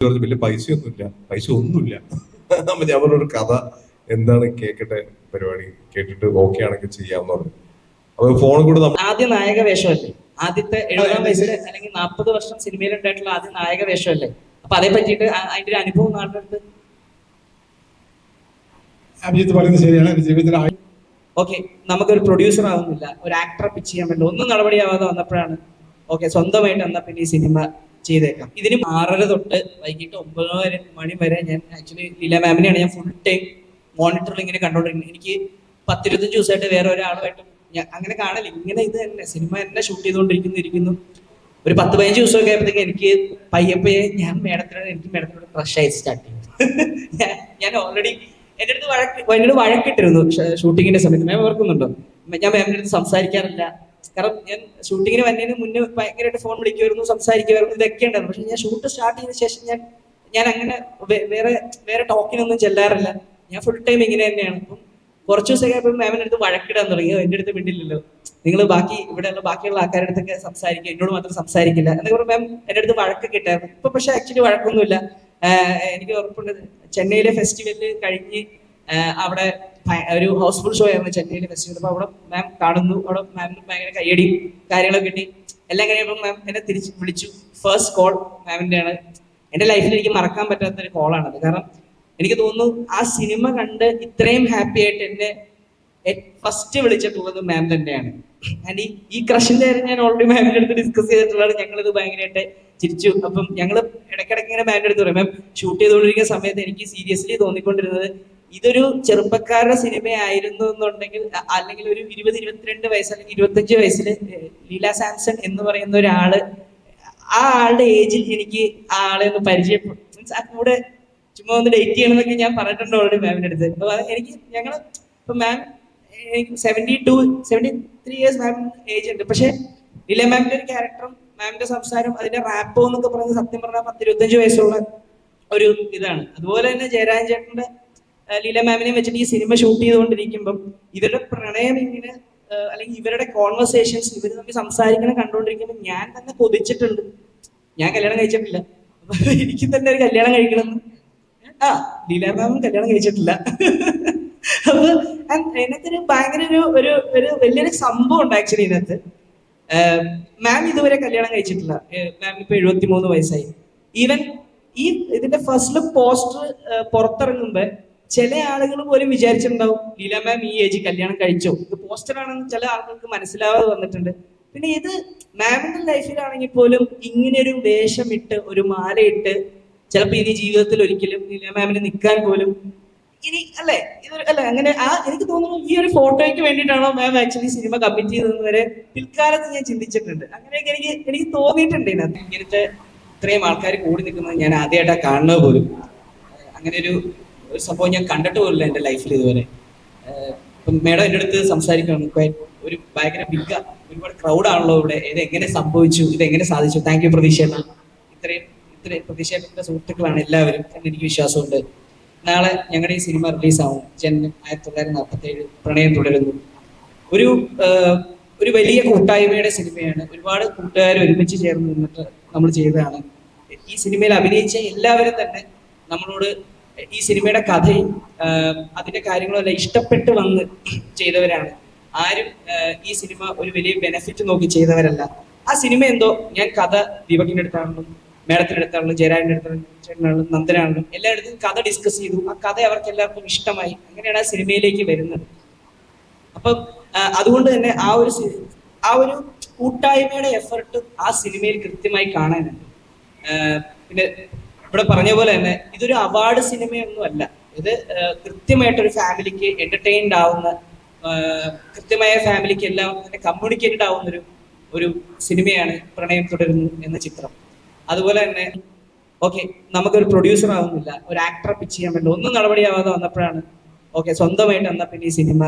വലിയ പൈസ ഒന്നുമില്ല. ഞാൻ പറഞ്ഞൊരു കഥ എന്താണ് കേൾക്കട്ടെ പരിപാടി കേട്ടിട്ട് ഓക്കെ ആണെങ്കിൽ ചെയ്യാമെന്ന് പറഞ്ഞു. അപ്പൊ ഫോണിൽ കൂടെ ആദ്യ നായക വേഷമല്ലേ, ആദ്യത്തെ 70 വയസ്സിൽ അല്ലെങ്കിൽ 40 വർഷം സിനിമയിൽ ഉണ്ടായിട്ടുള്ള ആദ്യ നായക വേഷമല്ലേ. അപ്പൊ അതേ പറ്റിയിട്ട് അതിന്റെ ഒരു അനുഭവം നാട്ടിലെടുത്ത് അഭിജിത്ത് പറയുന്നത് ശരിയാണ്. ജീവിതത്തിൽ ഓക്കെ, നമുക്കൊരു പ്രൊഡ്യൂസർ ആവുന്നില്ല, ഒരു ആക്ടറെ പിച്ച് ചെയ്യാൻ പറ്റില്ല, ഒന്നും നടപടിയാവാതെ വന്നപ്പോഴാണ് ഓക്കെ സ്വന്തമായിട്ട് എന്നാ പിന്നെ ഈ സിനിമ ചെയ്തേക്കാം. ഇതിന് 6:30 തൊട്ട് വൈകിട്ട് 9 മണി വരെ ഞാൻ ആക്ച്വലി ലീല മാമിനെയാണ് ഞാൻ ഫുൾ ടൈം മോണിറ്ററിൽ ഇങ്ങനെ കണ്ടോണ്ടിരിക്കുന്നത്. എനിക്ക് 10-25 ദിവസമായിട്ട് വേറെ ഒരാളുമായിട്ടും ഞാൻ അങ്ങനെ കാണില്ല. ഇങ്ങനെ ഇത് തന്നെ സിനിമ എന്നെ ഷൂട്ട് ചെയ്തുകൊണ്ടിരിക്കുന്നു. ഒരു 10-15 ദിവസമൊക്കെ ആയപ്പോഴത്തേക്ക് എനിക്ക് പയ്യപ്പയെ എനിക്ക് മേഡത്തിനോട് ക്രഷ് ആയി സ്റ്റാർട്ട് ചെയ്തു. ഞാൻ ഓൾറെഡി എന്നോട് വഴക്കിട്ടിരുന്നു ഷൂട്ടിങ്ങിന്റെ സമയത്ത്. മാം ഓർക്കുന്നുണ്ടോ? ഞാൻ മാമിന്റെ അടുത്ത് സംസാരിക്കാറില്ല, കാരണം ഞാൻ ഷൂട്ടിങ്ങിന് വന്നതിന് മുന്നേ ഭയങ്കരമായിട്ട് ഫോൺ വിളിക്കുമായിരുന്നു, സംസാരിക്കുമായിരുന്നു, ഇതൊക്കെ ഉണ്ടായിരുന്നു. പക്ഷെ ഞാൻ ഷൂട്ട് സ്റ്റാർട്ട് ചെയ്ത ശേഷം ഞാൻ അങ്ങനെ വേറെ ടോക്കിനൊന്നും ചെല്ലാറില്ല. ഞാൻ ഫുൾ ടൈം ഇങ്ങനെ തന്നെയാണ്. അപ്പം കുറച്ച് ദിവസമൊക്കെ മാമിന്റെ അടുത്ത് വഴക്കിടാൻ തുടങ്ങി. എന്റെ അടുത്ത് വിടില്ലല്ലോ, നിങ്ങൾ ഇവിടെയുള്ള ബാക്കിയുള്ള ആൾക്കാരുടെ അടുത്തൊക്കെ സംസാരിക്കുക, എന്നോട് മാത്രം സംസാരിക്കില്ല എന്നൊക്കെ പറഞ്ഞാൽ മാം എൻ്റെ അടുത്ത് വഴക്കൊക്കെ ഇട്ടായിരുന്നു. ഇപ്പൊ പക്ഷെ ആക്ച്വലി വഴക്കൊന്നുമില്ല. എനിക്ക് ഉറപ്പുണ്ട്, ചെന്നൈയിലെ ഫെസ്റ്റിവലിൽ കഴിഞ്ഞ് അവിടെ ഒരു ഹൗസ്ഫുൾ ഷോ ആയിരുന്നു ചെന്നൈയിലെ ഫെസ്റ്റിവൽ. അപ്പൊ അവിടെ മാം കാണുന്നു, അവിടെ മാമിന് ഭയങ്കര കയ്യടി കാര്യങ്ങളൊക്കെ കിട്ടി. എല്ലാം കഴിയുമ്പോൾ മാം എന്നെ തിരിച്ച് വിളിച്ചു. ഫസ്റ്റ് കോൾ മാമിന്റെ ആണ്. എന്റെ ലൈഫിൽ എനിക്ക് മറക്കാൻ പറ്റാത്തൊരു കോളാണത്. കാരണം എനിക്ക് തോന്നുന്നു ആ സിനിമ കണ്ട് ഇത്രയും ഹാപ്പി ആയിട്ട് എന്നെ ഫസ്റ്റ് വിളിച്ചിട്ടുള്ളത് മാം തന്നെയാണ്. ആൻഡ് ഈ ക്രഷിന്റെ കാര്യം ഞാൻ ഓൾറെഡി മാമിന്റെ അടുത്ത് ഡിസ്കസ് ചെയ്തിട്ടുള്ളതാണ്. ഞങ്ങളിത് ഭയങ്കരമായിട്ട് ചിരിച്ചു. അപ്പം ഞങ്ങൾ ഇടയ്ക്കിടയ്ക്ക് ഇങ്ങനെ മാമിന്റെ അടുത്ത് പറയും, മാം ഷൂട്ട് ചെയ്തുകൊണ്ടിരിക്കുന്ന സമയത്ത് എനിക്ക് സീരിയസ്ലി തോന്നിക്കൊണ്ടിരുന്നത് ഇതൊരു ചെറുപ്പക്കാരുടെ സിനിമയായിരുന്നു എന്നുണ്ടെങ്കിൽ, അല്ലെങ്കിൽ ഒരു 20-22 വയസ്സ് അല്ലെങ്കിൽ 25 വയസ്സിൽ ലീല സാംസൺ എന്ന് പറയുന്ന ഒരാള്, ആ ആളുടെ ഏജിൽ എനിക്ക് ആ ആളെ ഒന്ന് പരിചയപ്പെടും, മീൻസ് ആ കൂടെ ചുമ്മാ ഒന്ന് ഡേറ്റ് ചെയ്യണമെന്നൊക്കെ ഞാൻ പറഞ്ഞിട്ടുണ്ട് ഓൾറെഡി മാമിന്റെ അടുത്ത്. അപ്പൊ എനിക്ക് ഇപ്പൊ മാം 73 ഇയേഴ്സ് മാം ഏജ് ഉണ്ട്. പക്ഷെ ലീല മാമിന്റെ ഒരു ക്യാരക്ടറും മാമിന്റെ സംസാരം അതിന്റെ റാപ്പോ എന്നൊക്കെ പറയുന്നത് സത്യം പറഞ്ഞാൽ 10-25 വയസ്സുള്ള ഒരു ഇതാണ്. അതുപോലെ തന്നെ ജയരാജൻ ചേട്ടന്റെ ലീല മാമിനെ വെച്ചിട്ട് ഈ സിനിമ ഷൂട്ട് ചെയ്തുകൊണ്ടിരിക്കുമ്പം ഇവരുടെ പ്രണയം ഇങ്ങനെ അല്ലെങ്കിൽ ഇവരുടെ കോൺവെർസേഷൻസ് ഇവർ തമ്മിൽ സംസാരിക്കണം കണ്ടുകൊണ്ടിരിക്കുമ്പോൾ ഞാൻ തന്നെ കൊതിച്ചിട്ടുണ്ട്. ഞാൻ കല്യാണം കഴിച്ചിട്ടില്ല, എനിക്ക് തന്നെ ഒരു കല്യാണം കഴിക്കണം. ലീല മാമും കല്യാണം കഴിച്ചിട്ടില്ല. അപ്പൊ ഇതിനകത്തൊരു ഭയങ്കര ഒരു വലിയൊരു സംഭവം ഉണ്ട് ആക്ച്വലി ഇതിനകത്ത്. മാം ഇതുവരെ കല്യാണം കഴിച്ചിട്ടില്ല. മാം ഇപ്പൊ 73 വയസ്സായി. ഈവൻ ഈ ഇതിന്റെ ഫസ്റ്റ് ലുക്ക് പോസ്റ്റർ പുറത്തിറങ്ങുമ്പോ ചില ആളുകൾ പോലും വിചാരിച്ചിട്ടുണ്ടാവും ലീല മാം ഈ ഏജ് കല്യാണം കഴിച്ചോ. ഇത് പോസ്റ്ററാണെന്ന് ചില ആളുകൾക്ക് മനസ്സിലാവാതെ വന്നിട്ടുണ്ട്. പിന്നെ ഇത് മാമിന്റെ ലൈഫിലാണെങ്കിൽ പോലും ഇങ്ങനെ ഒരു വേഷമിട്ട് ഒരു മാലയിട്ട് ചിലപ്പോൾ ഇനി ജീവിതത്തിൽ ഒരിക്കലും ലീല മാമിന് നിൽക്കാൻ പോലും ഇനി അല്ലേ അല്ലെ അങ്ങനെ എനിക്ക് തോന്നുന്നു ഈ ഒരു ഫോട്ടോയ്ക്ക് വേണ്ടിയിട്ടാണോ മാം ആക്ച്വലി സിനിമ കമ്മിറ്റ് ചെയ്തതെന്ന് വരെ പിൽക്കാലത്ത് ഞാൻ ചിന്തിച്ചിട്ടുണ്ട്. അങ്ങനെയൊക്കെ എനിക്ക് തോന്നിയിട്ടുണ്ട്. ഇതിനകത്ത് ഇങ്ങനത്തെ ഇത്രയും ആൾക്കാർ കൂടി നിൽക്കുന്നത് ഞാൻ ആദ്യമായിട്ടാണ് കാണുന്നത് പോലും. അങ്ങനെ ഒരു സംഭവം ഞാൻ കണ്ടിട്ട് പോലില്ല എൻ്റെ ലൈഫിൽ ഇതുവരെ. ഇപ്പം മേഡം എൻ്റെ അടുത്ത് സംസാരിക്കുകയാണ്, ഒരു ഭയങ്കര ഒരുപാട് ക്രൗഡാണല്ലോ ഇവിടെ, ഇതെങ്ങനെ സംഭവിച്ചു, ഇതെങ്ങനെ സാധിച്ചു. താങ്ക് യു പ്രതീക്ഷ. ഇത്രയും പ്രതീക്ഷയുടെ സുഹൃത്തുക്കളാണ് എല്ലാവരും എന്ന് എനിക്ക് വിശ്വാസമുണ്ട്. നാളെ ഞങ്ങളുടെ ഈ സിനിമ റിലീസാവും. ജനനം 1947 പ്രണയം തുടരുന്നു. ഒരു വലിയ കൂട്ടായ്മയുടെ സിനിമയാണ്. ഒരുപാട് കൂട്ടുകാർ ഒരുമിച്ച് ചേർന്ന് നിന്നിട്ട് നമ്മൾ ചെയ്തതാണ്. ഈ സിനിമയിൽ അഭിനയിച്ച എല്ലാവരും തന്നെ നമ്മളോട് ഈ സിനിമയുടെ കഥയും അതിന്റെ കാര്യങ്ങളെല്ലാം ഇഷ്ടപ്പെട്ട് വന്ന് ചെയ്തവരാണ്. ആരും ഈ സിനിമ ഒരു വലിയ ബെനിഫിറ്റ് നോക്കി ചെയ്തവരല്ല. ആ സിനിമ എന്തോ ഞാൻ കഥ ദീപകിന്റെ അടുത്താണെന്നും മേഡത്തിന്റെ അടുത്താണെങ്കിലും ജയരാജന്റെ അടുത്താണെങ്കിലും നന്ദനാണെങ്കിലും എല്ലായിടത്തും കഥ ഡിസ്കസ് ചെയ്തു. ആ കഥ അവർക്ക് എല്ലാവർക്കും ഇഷ്ടമായി. അങ്ങനെയാണ് ആ സിനിമയിലേക്ക് വരുന്നത്. അപ്പം അതുകൊണ്ട് തന്നെ ആ ഒരു കൂട്ടായ്മയുടെ എഫർട്ട് ആ സിനിമയിൽ കൃത്യമായി കാണാനുണ്ട്. പിന്നെ ഇവിടെ പറഞ്ഞ പോലെ തന്നെ ഇതൊരു അവാർഡ് സിനിമയൊന്നും അല്ല. ഇത് കൃത്യമായിട്ടൊരു ഫാമിലിക്ക് എന്റർടൈൻഡ് ആവുന്ന, കൃത്യമായ ഫാമിലിക്ക് എല്ലാം തന്നെ കമ്മ്യൂണിക്കേറ്റഡ് ആവുന്ന ഒരു സിനിമയാണ് പ്രണയം തുടരുന്നു എന്ന ചിത്രം. അതുപോലെ തന്നെ ഓക്കെ, നമുക്കൊരു പ്രൊഡ്യൂസർ ആവുന്നില്ല, ഒരു ആക്ടറെ പിച്ച് ചെയ്യാൻ പറ്റില്ല, ഒന്നും നടപടിയാവാതെ വന്നപ്പോഴാണ് ഓക്കെ സ്വന്തമായിട്ട് എന്നാ പിന്നെ ഈ സിനിമ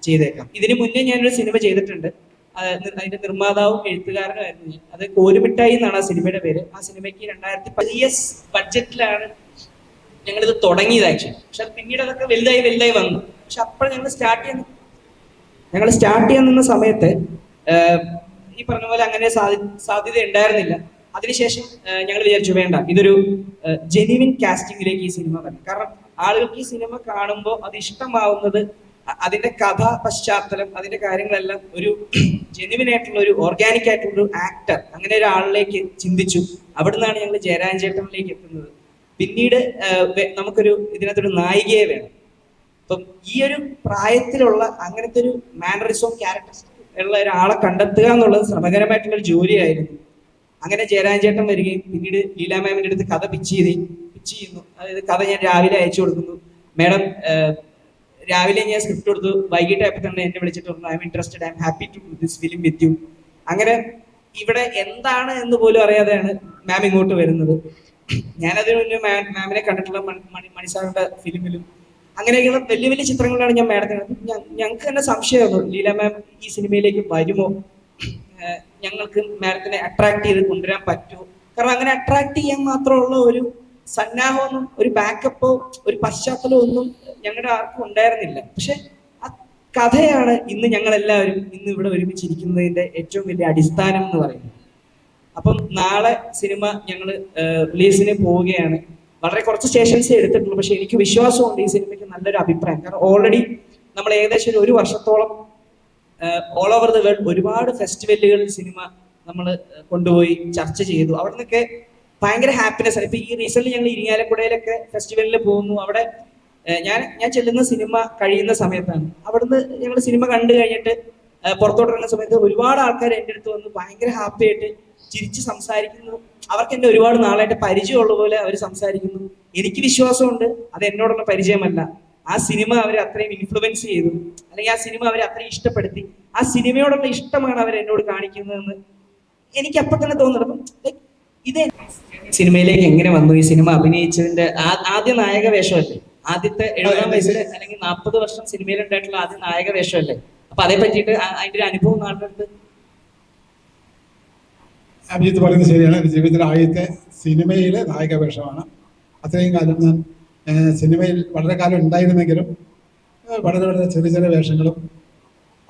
ചെയ്തേക്കാം. ഇതിനു മുന്നേ ഞാനൊരു സിനിമ ചെയ്തിട്ടുണ്ട്. അതിന്റെ നിർമ്മാതാവും എഴുത്തുകാരനുമായിരുന്നു ഞാൻ. അത് കോലുമിഠായി എന്നാണ് ആ സിനിമയുടെ പേര്. ആ സിനിമയ്ക്ക് 2010 ബഡ്ജറ്റിലാണ് ഞങ്ങളിത് തുടങ്ങിയത് ആക്ച്വലി. പക്ഷെ പിന്നീട് അതൊക്കെ വലുതായി വന്നു. പക്ഷെ അപ്പോൾ ഞങ്ങൾ സ്റ്റാർട്ട് ചെയ്യാൻ നിന്ന സമയത്ത് ഈ പറഞ്ഞ പോലെ അങ്ങനെ സാധ്യത ഉണ്ടായിരുന്നില്ല. അതിനുശേഷം ഞങ്ങൾ വിചാരിച്ചു വേണ്ട, ഇതൊരു ജെന്യുവിൻ കാസ്റ്റിംഗിലേക്ക് ഈ സിനിമ വരണം. കാരണം ആളുകൾക്ക് ഈ സിനിമ കാണുമ്പോൾ അത് ഇഷ്ടമാവുന്നത് അതിന്റെ കഥ പശ്ചാത്തലം അതിന്റെ കാര്യങ്ങളെല്ലാം ഒരു ജെന്യുവിൻ ആയിട്ടുള്ള ഒരു ഓർഗാനിക് ആയിട്ടുള്ള ഒരു ആക്ടർ അങ്ങനെ ഒരാളിലേക്ക് ചിന്തിച്ചു. അവിടുന്നാണ് ഞങ്ങൾ ജയരാജൻ ചേട്ടനിലേക്ക് എത്തുന്നത്. പിന്നീട് നമുക്കൊരു ഇതിനകത്തൊരു നായികയെ വേണം. അപ്പം ഈ ഒരു പ്രായത്തിലുള്ള അങ്ങനത്തെ ഒരു മാനറിസവും ക്യാരക്ടറിസ്റ്റിക് ഉള്ള ഒരാളെ കണ്ടെത്തുക എന്നുള്ളത് ശ്രമകരമായിട്ടുള്ള ഒരു ജോലിയായിരുന്നു. അങ്ങനെ ജയരാജൻ ചേട്ടൻ വരികയും പിന്നീട് ലീല മാമിന്റെ അടുത്ത് കഥ പിച്ച് ചെയ്യുന്നു. അതായത് കഥ ഞാൻ രാവിലെ അയച്ചു കൊടുക്കുന്നു. മാഡം രാവിലെ ഞാൻ സ്ക്രിപ്റ്റ് കൊടുത്തു, വൈകിട്ടായപ്പോൾ തന്നെ എന്നെ വിളിച്ചിട്ട് പറഞ്ഞു I am interested, I am happy to do this film with you. അങ്ങനെ ഇവിടെ എന്താണ് എന്ന് പോലും അറിയാതെയാണ് മാം ഇങ്ങോട്ട് വരുന്നത്. ഞാനതിന് മുന്നേ മാമിനെ കണ്ടിട്ടുള്ള മണിസാറിന്റെ ഫിലിമിലും അങ്ങനെയൊക്കെയുള്ള വലിയ വലിയ ചിത്രങ്ങളിലാണ് ഞാൻ മാഡത്തിന്. ഞങ്ങൾക്ക് തന്നെ സംശയമായിരുന്നു ലീല മാം ഈ സിനിമയിലേക്ക് വരുമോ, ഞങ്ങൾക്ക് മാഡത്തിനെ അട്രാക്ട് ചെയ്ത് കൊണ്ടുവരാൻ പറ്റുമോ. കാരണം അങ്ങനെ അട്രാക്ട് ചെയ്യാൻ മാത്രമുള്ള ഒരു സന്നാഹമൊന്നും ഒരു ബാക്കപ്പോ ഒരു പശ്ചാത്തലമോ ഒന്നും ഞങ്ങളുടെ ആർക്കും ഉണ്ടായിരുന്നില്ല. പക്ഷെ ആ കഥയാണ് ഇന്ന് ഞങ്ങളെല്ലാവരും ഇന്ന് ഇവിടെ ഒരുമിച്ചിരിക്കുന്നതിന്റെ ഏറ്റവും വലിയ അടിസ്ഥാനം എന്ന് പറയുന്നത്. അപ്പം നാളെ സിനിമ ഞങ്ങൾ റിലീസിന് പോവുകയാണ്. വളരെ കുറച്ച് സ്റ്റേഷൻസേ എടുത്തിട്ടുള്ളൂ. പക്ഷെ എനിക്ക് വിശ്വാസമുണ്ട് ഈ സിനിമയ്ക്ക് നല്ലൊരു അഭിപ്രായം. കാരണം ഓൾറെഡി നമ്മൾ ഏകദേശം ഒരു വർഷത്തോളം ഓൾ ഓവർ ദ വേൾഡ് ഒരുപാട് ഫെസ്റ്റിവലുകളിൽ സിനിമ നമ്മൾ കൊണ്ടുപോയി ചർച്ച ചെയ്തു. അവിടെ നിന്നൊക്കെ ഭയങ്കര ഹാപ്പിനെസ് ആണ്. ഇപ്പൊ ഈ റീസെന്റ് ഞങ്ങൾ ഇരിങ്ങാലക്കുടയിലൊക്കെ ഫെസ്റ്റിവലിൽ പോകുന്നു. അവിടെ ഞാൻ ചെല്ലുന്ന സിനിമ കഴിയുന്ന സമയത്താണ്. അവിടുന്ന് ഞങ്ങൾ സിനിമ കണ്ടു കഴിഞ്ഞിട്ട് പുറത്തോട്ടിറങ്ങുന്ന സമയത്ത് ഒരുപാട് ആൾക്കാർ എൻ്റെ അടുത്ത് വന്ന് ഭയങ്കര ഹാപ്പി ആയിട്ട് ചിരിച്ച് സംസാരിക്കുന്നു. അവർക്ക് എന്നെ ഒരുപാട് നാളായിട്ട് പരിചയമുള്ള പോലെ അവർ സംസാരിക്കുന്നു. എനിക്ക് വിശ്വാസമുണ്ട് അത് എന്നോടുള്ള പരിചയമല്ല, ആ സിനിമ അവരെ അത്രയും ഇൻഫ്ലുവൻസ് ചെയ്തു, അല്ലെങ്കിൽ ആ സിനിമ അവരെ അത്രയും ഇഷ്ടപ്പെടുത്തി, ആ സിനിമയോടുള്ള ഇഷ്ടമാണ് അവർ എന്നോട് കാണിക്കുന്നതെന്ന് എനിക്ക് അപ്പൊ തന്നെ തോന്നുന്നത്. ഇത് സിനിമയിലേക്ക് എങ്ങനെ വന്നു, ഈ സിനിമ അഭിനയിച്ചതിന്റെ ആദ്യ നായക വേഷമല്ലേ, ആദ്യത്തെ 70 വയസ്സിൽ അല്ലെങ്കിൽ 40 വർഷം സിനിമയിൽ ഉണ്ടായിട്ടുള്ള ആദ്യ നായക വേഷമല്ലേ. അപ്പൊ അതേ പറ്റിയിട്ട് അതിന്റെ ഒരു അനുഭവം നാട്ടിലെടുത്ത്. അഭിജിത്ത് പറയുന്നത് ശരിയാണ്. എൻ്റെ ജീവിതത്തിലെ ആദ്യത്തെ സിനിമയിലെ നായിക വേഷമാണ്. അത്രയും കാലം ഞാൻ സിനിമയിൽ വളരെ കാലം ഉണ്ടായിരുന്നെങ്കിലും വളരെ വളരെ ചെറിയ ചെറിയ വേഷങ്ങളും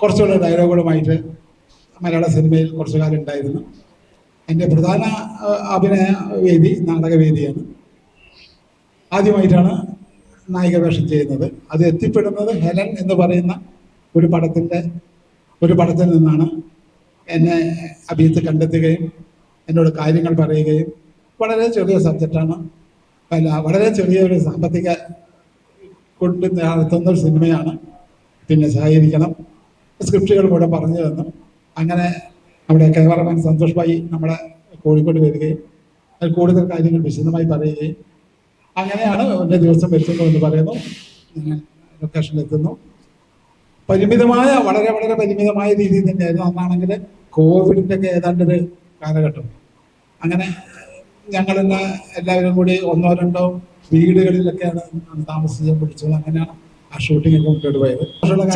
കുറച്ചുകൂടെ ഡയലോഗുകളുമായിട്ട് മലയാള സിനിമയിൽ കുറച്ചു കാലം ഉണ്ടായിരുന്നു. എൻ്റെ പ്രധാന അഭിനയ വേദി നാടകവേദിയാണ്. ആദ്യമായിട്ടാണ് നായിക വേഷം ചെയ്യുന്നത്. അത് എത്തിപ്പെടുന്നത് ഹെലൻ എന്ന് പറയുന്ന ഒരു പടത്തിൽ നിന്നാണ്. എന്നെ അഭിജിത്ത് കണ്ടെത്തുകയും എന്നോട് കാര്യങ്ങൾ പറയുകയും, വളരെ ചെറിയ സബ്ജക്റ്റാണ്, വളരെ ചെറിയൊരു സാമ്പത്തിക കൊണ്ട് നടത്തുന്ന ഒരു സിനിമയാണ്, പിന്നെ സഹകരിക്കണം, സ്ക്രിപ്റ്റുകൾ കൂടെ പറഞ്ഞു തന്നു. അങ്ങനെ നമ്മുടെ ക്യാമറമാൻ സന്തോഷ് ഭായി നമ്മുടെ കോഴിക്കോട് വരികയും അതിൽ കൂടുതൽ കാര്യങ്ങൾ വിശദമായി പറയുകയും, അങ്ങനെയാണ് എൻ്റെ ദിവസം എത്തുന്നു എന്ന് പറയുന്നു. ലൊക്കേഷനിലെത്തുന്നു. പരിമിതമായ വളരെ വളരെ പരിമിതമായ രീതിയിൽ തന്നെയായിരുന്നു. അന്നാണെങ്കിൽ കോവിഡിൻ്റെ ഒക്കെ ഏതാണ്ടൊരു കാലഘട്ടം. അങ്ങനെ ഞങ്ങളെല്ലാം എല്ലാവരും കൂടി 1-2 വീടുകളിലൊക്കെയാണ് താമസിച്ച് പിടിച്ചത്. അങ്ങനെയാണ് ആ ഷൂട്ടിംഗ് ഒക്കെ മുന്നോട്ട് പോയത്.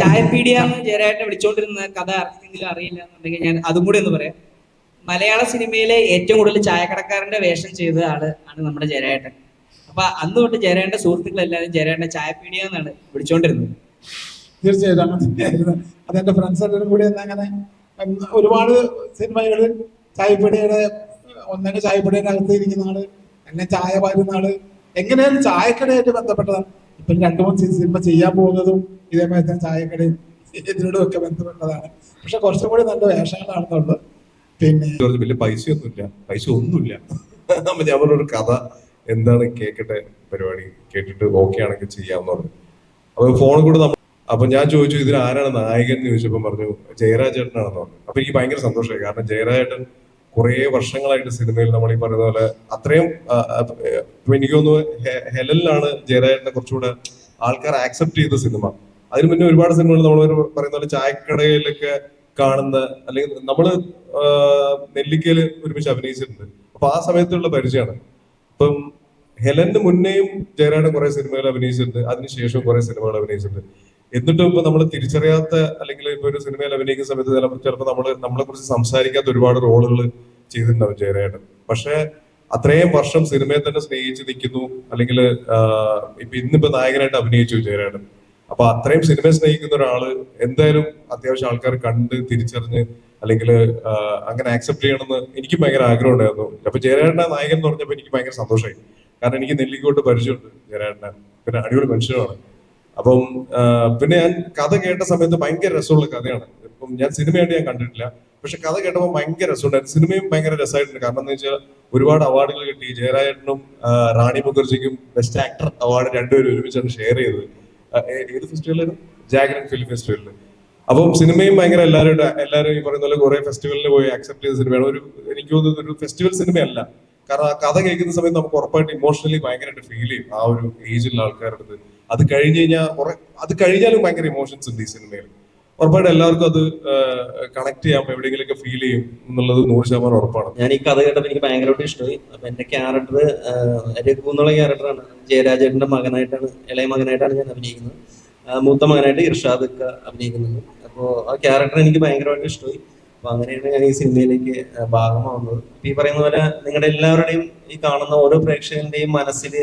ചായപ്പീടിയാന്ന് ജയരാജനെ വിളിച്ചോണ്ടിരുന്ന കഥ ആർക്കെങ്കിലും അറിയില്ല എന്നുണ്ടെങ്കിൽ ഞാൻ അതും കൂടി ഒന്ന് പറയാം. മലയാള സിനിമയിലെ ഏറ്റവും കൂടുതൽ ചായക്കടക്കാരന്റെ വേഷം ചെയ്ത ആണ് നമ്മുടെ ജയരാജൻ. അപ്പൊ അന്ന് തൊട്ട് ജയരാജന്റെ സുഹൃത്തുക്കളെല്ലാവരും ജയരാജന്റെ ചായപ്പീടിയ എന്നാണ് വിളിച്ചോണ്ടിരുന്നത്. തീർച്ചയായിട്ടും അങ്ങനെ തന്നെയായിരുന്നു. അതെന്റെ ഫ്രണ്ട്സ് എല്ലാവരും കൂടി അങ്ങനെ ഒരുപാട് സിനിമകളിൽ ചായപ്പീടിയുടെ ഒന്നെങ്കിൽ ചായപ്പീടിയുടെ അകത്ത് ഇരിക്കുന്ന ആള്, അല്ലെങ്കിൽ ചായ പാരുന്ന ആള്, എങ്ങനെയാലും ചായക്കടയായിട്ട് ബന്ധപ്പെട്ടതാണ്. ഇപ്പം 2-3 സിനിമ ചെയ്യാൻ പോകുന്നതും ഇതേമാതിരി തന്നെ ചായക്കടയും ഇതിനോടും ഒക്കെ ബന്ധപ്പെട്ടതാണ്. പക്ഷെ കുറച്ചും കൂടി നല്ല വേഷങ്ങളാണെന്നുള്ളത്. പിന്നെ വലിയ പൈസ ഒന്നുമില്ല. ഞാൻ പറഞ്ഞൊരു കഥ എന്താണ് കേൾക്കട്ടെ പരിപാടി കേട്ടിട്ട് ഓക്കെ ആണെങ്കിൽ ചെയ്യാമെന്ന് പറഞ്ഞു. അപ്പൊ ഫോണിൽ കൂടെ അപ്പൊ ഞാൻ ചോദിച്ചു ഇതിൽ ആരാണ് നായകൻ എന്ന് ചോദിച്ചപ്പോൾ പറഞ്ഞു ജയരാജേട്ടനാണെന്ന് പറഞ്ഞു. അപ്പൊ എനിക്ക് ഭയങ്കര സന്തോഷമായി. കാരണം ജയരാജേട്ടൻ കുറെ വർഷങ്ങളായിട്ട് സിനിമയിൽ നമ്മൾ ഈ പറയുന്ന പോലെ അത്രയും എനിക്ക് തോന്നുന്നു ഹെലനിലാണ് ജയരാജേട്ടനെ കുറച്ചുകൂടെ ആൾക്കാർ ആക്സെപ്റ്റ് ചെയ്ത സിനിമ. അതിന് മുന്നേ ഒരുപാട് സിനിമകൾ നമ്മൾ പറയുന്ന പോലെ ചായക്കടയിലൊക്കെ കാണുന്ന, അല്ലെങ്കിൽ നമ്മള് നെല്ലിക്കയിൽ ഒരുമിച്ച് അഭിനയിച്ചിട്ടുണ്ട്. അപ്പൊ ആ സമയത്തുള്ള പരിചയമാണ്. ഇപ്പം ഹെലന്റെ മുന്നേയും ജയരാജൻ കുറെ സിനിമകൾ അഭിനയിച്ചിട്ടുണ്ട്, അതിനുശേഷം കുറെ സിനിമകൾ അഭിനയിച്ചിട്ടുണ്ട്. എന്നിട്ടും ഇപ്പൊ നമ്മൾ തിരിച്ചറിയാത്ത, അല്ലെങ്കിൽ ഇപ്പൊ ഒരു സിനിമയിൽ അഭിനയിക്കുന്ന സമയത്ത് ചിലപ്പോൾ നമ്മളെ കുറിച്ച് സംസാരിക്കാത്ത ഒരുപാട് റോളുകൾ ചെയ്തിട്ടുണ്ടാവും ജയരാജൻ. പക്ഷെ അത്രയും വർഷം സിനിമയെ തന്നെ സ്നേഹിച്ച് നിൽക്കുന്നു, അല്ലെങ്കിൽ ഇന്നിപ്പോ നായകനായിട്ട് അഭിനയിച്ചു ജയരാജൻ. അപ്പൊ അത്രയും സിനിമയെ സ്നേഹിക്കുന്ന ഒരാള് എന്തായാലും അത്യാവശ്യം ആൾക്കാർ കണ്ട് തിരിച്ചറിഞ്ഞ് അല്ലെങ്കിൽ അങ്ങനെ ആക്സെപ്റ്റ് ചെയ്യണമെന്ന് എനിക്ക് ഭയങ്കര ആഗ്രഹം ഉണ്ടായിരുന്നു. അപ്പൊ ജയരാജന്റെ നായകൻ എന്ന് പറഞ്ഞപ്പോൾ എനിക്ക് ഭയങ്കര സന്തോഷമായി. കാരണം എനിക്ക് നെല്ലിക്കോട്ട് പരിചയമുണ്ട് ജയരാജനെ, പിന്നെ അടിപൊളി മനുഷ്യനാണ്. അപ്പം പിന്നെ ഞാൻ കഥ കേട്ട സമയത്ത് ഭയങ്കര രസമുള്ള കഥയാണ്. ഇപ്പം ഞാൻ സിനിമയായിട്ട് ഞാൻ കണ്ടിട്ടില്ല, പക്ഷെ കഥ കേട്ടപ്പോൾ ഭയങ്കര രസമുണ്ടായിരുന്നു. സിനിമയും ഭയങ്കര രസമായിട്ടുണ്ട്. കാരണം എന്ന് വെച്ചാൽ ഒരുപാട് അവാർഡുകൾ കിട്ടി. ജയരാജനും റാണി മുഖർജിക്കും ബെസ്റ്റ് ആക്ടർ അവാർഡ് രണ്ടുപേരും ഒരുമിച്ചാണ് ഷെയർ ചെയ്തത്. ഏത് ഫെസ്റ്റിവലായിരുന്നു? ജാഗ്രൻ ഫിലിം ഫെസ്റ്റിവലിൽ. അപ്പം സിനിമയും ഭയങ്കര എല്ലാവരും ഈ പറയുന്ന പോലെ കുറെ ഫെസ്റ്റിവലിന് പോയി ആക്സെപ്റ്റ് ചെയ്ത സിനിമയാണ്. എനിക്ക് തോന്നുന്നത് ഒരു ഫെസ്റ്റിവൽ സിനിമയല്ല. കാരണം ആ കഥ കേൾക്കുന്ന സമയത്ത് നമുക്ക് ഉറപ്പായിട്ട് ഇമോഷണലി ഭയങ്കരമായിട്ട് ഫീൽ ചെയ്യും ആ ഒരു ഏജിലുള്ള ആൾക്കാരുടെ അടുത്ത്. അത് കഴിഞ്ഞ് കഴിഞ്ഞാൽ അത് കഴിഞ്ഞാലും ഭയങ്കര ഇമോഷൻസ് ഉണ്ട് ഈ സിനിമയിൽ. ഉറപ്പായിട്ട് എല്ലാവർക്കും അത് കണക്ട് ചെയ്യാം, എവിടെയെങ്കിലൊക്കെ ഫീൽ ചെയ്യും എന്നുള്ളത് 100% ഉറപ്പാണ്. ഞാൻ ഈ കഥ കേട്ടപ്പോൾ എനിക്ക് ഭയങ്കരമായിട്ട് ഇഷ്ടമായി. അപ്പൊ എന്റെ ക്യാരക്ടർ രഘു എന്നുള്ള ക്യാരക്ടറാണ്. ജയരാജേട്ടന്റെ മകനായിട്ടാണ്, ഇളയ മകനായിട്ടാണ് ഞാൻ അഭിനയിക്കുന്നത്. മൂത്ത മകനായിട്ട് ഇർഷാദ് ഒക്കെ അഭിനയിക്കുന്നത്. അപ്പോൾ ആ ക്യാരക്ടർ എനിക്ക് ഭയങ്കരമായിട്ട് ഇഷ്ടമായി. അപ്പൊ അങ്ങനെയാണ് ഞാൻ ഈ സിനിമയിലേക്ക് ഭാഗമാവുന്നത്. ഈ പറയുന്ന പോലെ നിങ്ങളുടെ എല്ലാവരുടെയും ഈ കാണുന്ന ഓരോ പ്രേക്ഷകന്റെയും മനസ്സിൽ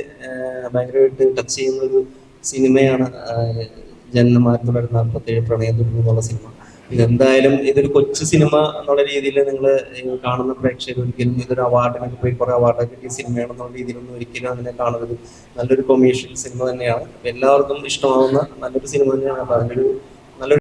ഭയങ്കരമായിട്ട് ടച്ച് ചെയ്യുന്ന ഒരു സിനിമയാണ് ജനനം 1947 പ്രണയദുർഗം എന്നുള്ള സിനിമ. ഇതെന്തായാലും ഇതൊരു കൊച്ചു സിനിമ എന്നുള്ള രീതിയിൽ നിങ്ങൾ കാണുന്ന പ്രേക്ഷകർ ഒരിക്കലും ഇതൊരു അവാർഡിനൊക്കെ പോയി കുറെ അവാർഡൊക്കെ കിട്ടിയ സിനിമയാണെന്നുള്ള രീതിയിലൊന്നും ഒരിക്കലും അങ്ങനെ കാണുന്നത്. നല്ലൊരു കൊമേഴ്ഷ്യൽ സിനിമ തന്നെയാണ്. എല്ലാവർക്കും ഇഷ്ടമാവുന്ന നല്ലൊരു സിനിമ തന്നെയാണ്. അപ്പൊ അതിൻ്റെ ഒരു